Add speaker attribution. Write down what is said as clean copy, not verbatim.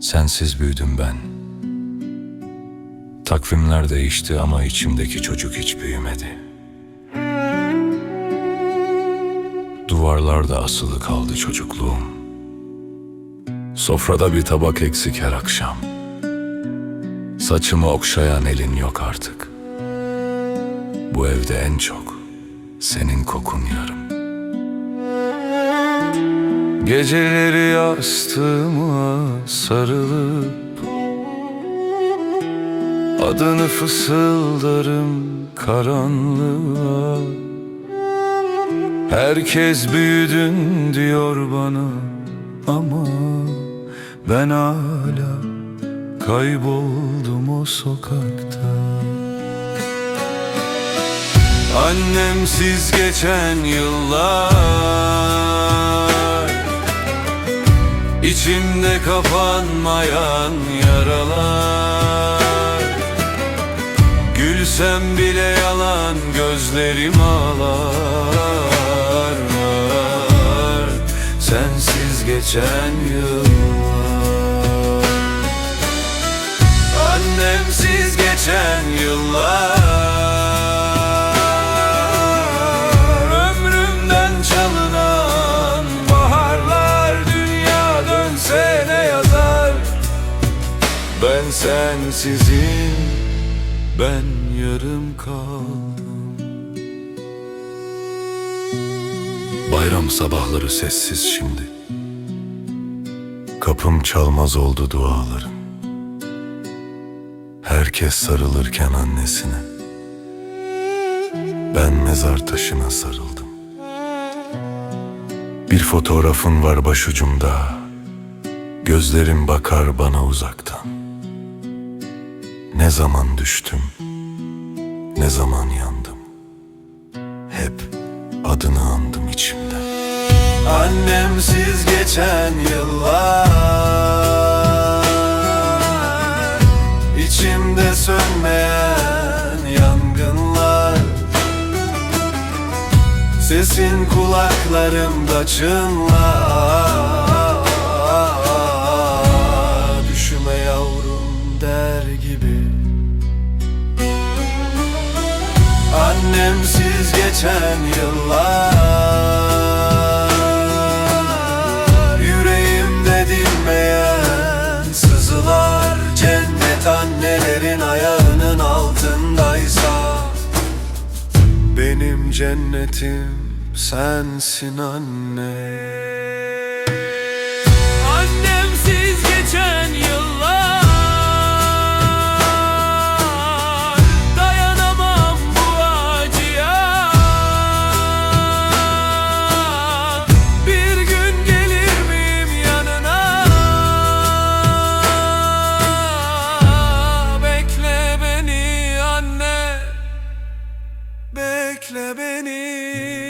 Speaker 1: Sensiz büyüdüm ben. Takvimler değişti ama içimdeki çocuk hiç büyümedi. Duvarlarda asılı kaldı çocukluğum. Sofrada bir tabak eksik her akşam. Saçımı okşayan elin yok artık. Bu evde en çok senin kokun yarım. Geceleri yastığıma sarılıp adını fısıldarım karanlığa. Herkes büyüdün diyor bana ama ben hala kayboldum o sokakta. Annemsiz geçen yıllar, İçimde kapanmayan yaralar. Gülsem bile yalan gözlerim ağlar. Sensiz geçen yıllar, annemsiz geçen yıllar. Ömrümden çalınan baharlar, dünya dönse ne yazar? Ben sensizim, ben yarım kaldım. Bayram sabahları sessiz şimdi. Kapım çalmaz oldu dualarım. Herkes sarılırken annesine, ben mezar taşına sarıldım. Bir fotoğrafın var başucumda, gözlerim bakar bana uzaktan. Ne zaman düştüm, ne zaman yandım, hep adını andım içimden. Annemsiz geçen yıllar, içimde sönmeyen yangınlar. Sesin kulaklarımda çınlar. Düşüme yavrum der gibi. Annemsiz geçen yıllar, yüreğimde dinmeyen sızılar. Cennet annelerin ayağının altındaysa, benim cennetim sensin anne.
Speaker 2: Annemsiz geçen yıllar, dayanamam bu acıya. Bir gün gelir miyim yanına? Bekle beni anne, bekle beni.